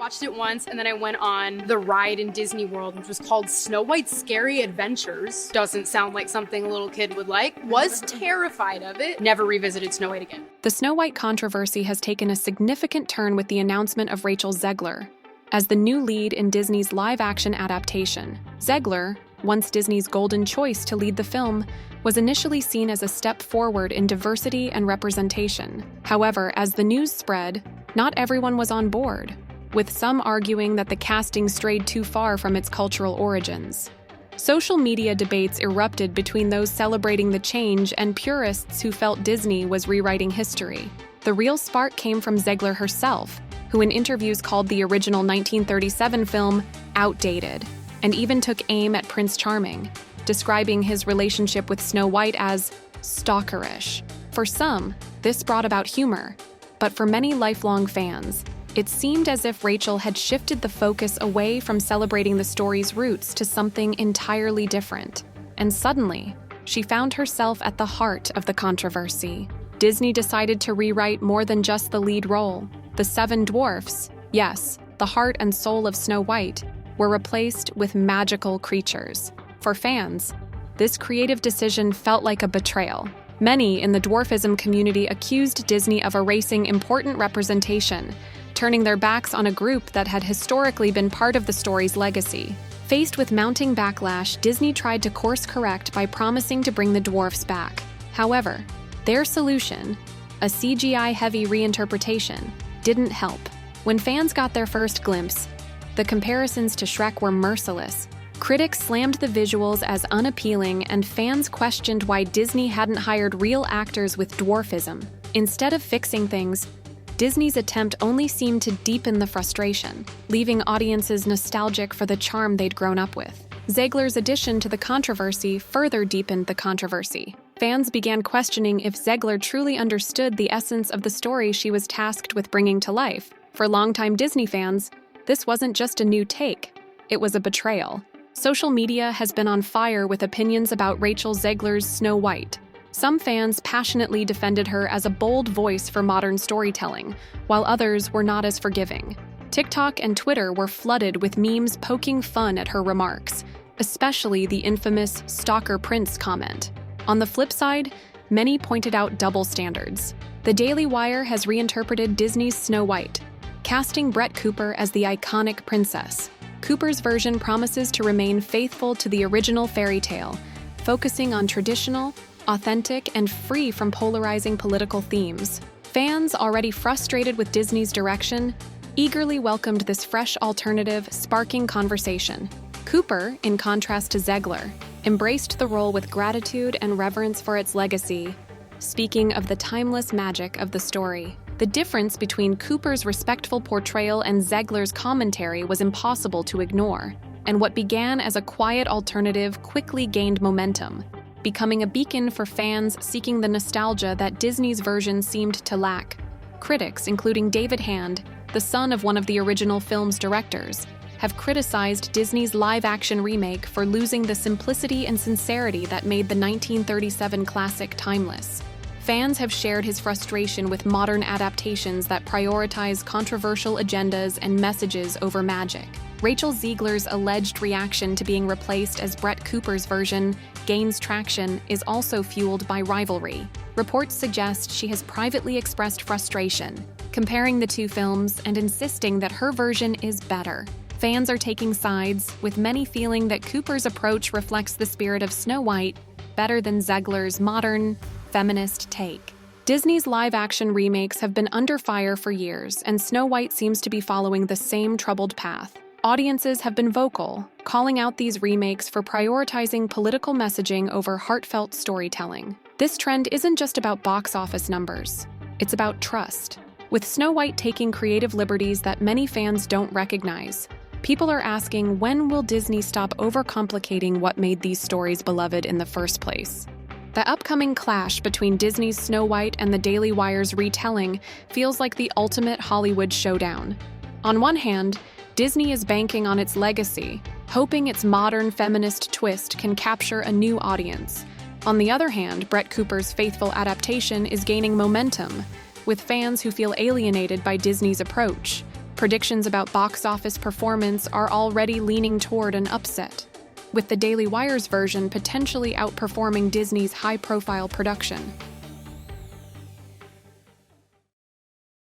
watched it once, and then I went on the ride in Disney World, which was called Snow White's Scary Adventures. Doesn't sound like something a little kid would like. Was terrified of it. Never revisited Snow White again. The Snow White controversy has taken a significant turn with the announcement of Rachel Zegler as the new lead in Disney's live-action adaptation. Zegler, once Disney's golden choice to lead the film, was initially seen as a step forward in diversity and representation. However, as the news spread, not everyone was on board, with some arguing that the casting strayed too far from its cultural origins. Social media debates erupted between those celebrating the change and purists who felt Disney was rewriting history. The real spark came from Zegler herself, who in interviews called the original 1937 film outdated, and even took aim at Prince Charming, describing his relationship with Snow White as stalkerish. For some, this brought about humor, but for many lifelong fans, it seemed as if Rachel had shifted the focus away from celebrating the story's roots to something entirely different. And suddenly, she found herself at the heart of the controversy. Disney decided to rewrite more than just the lead role. The 7 dwarfs, yes, the heart and soul of Snow White, were replaced with magical creatures. For fans, this creative decision felt like a betrayal. Many in the dwarfism community accused Disney of erasing important representation, turning their backs on a group that had historically been part of the story's legacy. Faced with mounting backlash, Disney tried to course correct by promising to bring the dwarfs back. However, their solution, a CGI-heavy reinterpretation, didn't help. When fans got their first glimpse, the comparisons to Shrek were merciless. Critics slammed the visuals as unappealing, and fans questioned why Disney hadn't hired real actors with dwarfism. Instead of fixing things, Disney's attempt only seemed to deepen the frustration, leaving audiences nostalgic for the charm they'd grown up with. Zegler's addition to the controversy further deepened the controversy. Fans began questioning if Zegler truly understood the essence of the story she was tasked with bringing to life. For longtime Disney fans, this wasn't just a new take, it was a betrayal. Social media has been on fire with opinions about Rachel Zegler's Snow White. Some fans passionately defended her as a bold voice for modern storytelling, while others were not as forgiving. TikTok and Twitter were flooded with memes poking fun at her remarks, especially the infamous "Stalker Prince" comment. On the flip side, many pointed out double standards. The Daily Wire has reinterpreted Disney's Snow White, casting Brett Cooper as the iconic princess. Cooper's version promises to remain faithful to the original fairy tale, focusing on traditional, authentic, and free from polarizing political themes. Fans, already frustrated with Disney's direction, eagerly welcomed this fresh alternative, sparking conversation. Cooper, in contrast to Zegler, embraced the role with gratitude and reverence for its legacy, speaking of the timeless magic of the story. The difference between Cooper's respectful portrayal and Zegler's commentary was impossible to ignore, and what began as a quiet alternative quickly gained momentum, becoming a beacon for fans seeking the nostalgia that Disney's version seemed to lack. Critics, including David Hand, the son of one of the original film's directors, have criticized Disney's live-action remake for losing the simplicity and sincerity that made the 1937 classic timeless. Fans have shared his frustration with modern adaptations that prioritize controversial agendas and messages over magic. Rachel Zegler's alleged reaction to being replaced as Brett Cooper's version gains traction is also fueled by rivalry. Reports suggest she has privately expressed frustration, comparing the two films and insisting that her version is better. Fans are taking sides, with many feeling that Cooper's approach reflects the spirit of Snow White better than Zegler's modern, feminist take. Disney's live-action remakes have been under fire for years, and Snow White seems to be following the same troubled path. Audiences have been vocal, calling out these remakes for prioritizing political messaging over heartfelt storytelling. This trend isn't just about box office numbers, it's about trust. With Snow White taking creative liberties that many fans don't recognize, people are asking, when will Disney stop overcomplicating what made these stories beloved in the first place? The upcoming clash between Disney's Snow White and the Daily Wire's retelling feels like the ultimate Hollywood showdown. On one hand, Disney is banking on its legacy, hoping its modern feminist twist can capture a new audience. On the other hand, Brett Cooper's faithful adaptation is gaining momentum, with fans who feel alienated by Disney's approach. Predictions about box office performance are already leaning toward an upset, with the Daily Wire's version potentially outperforming Disney's high-profile production.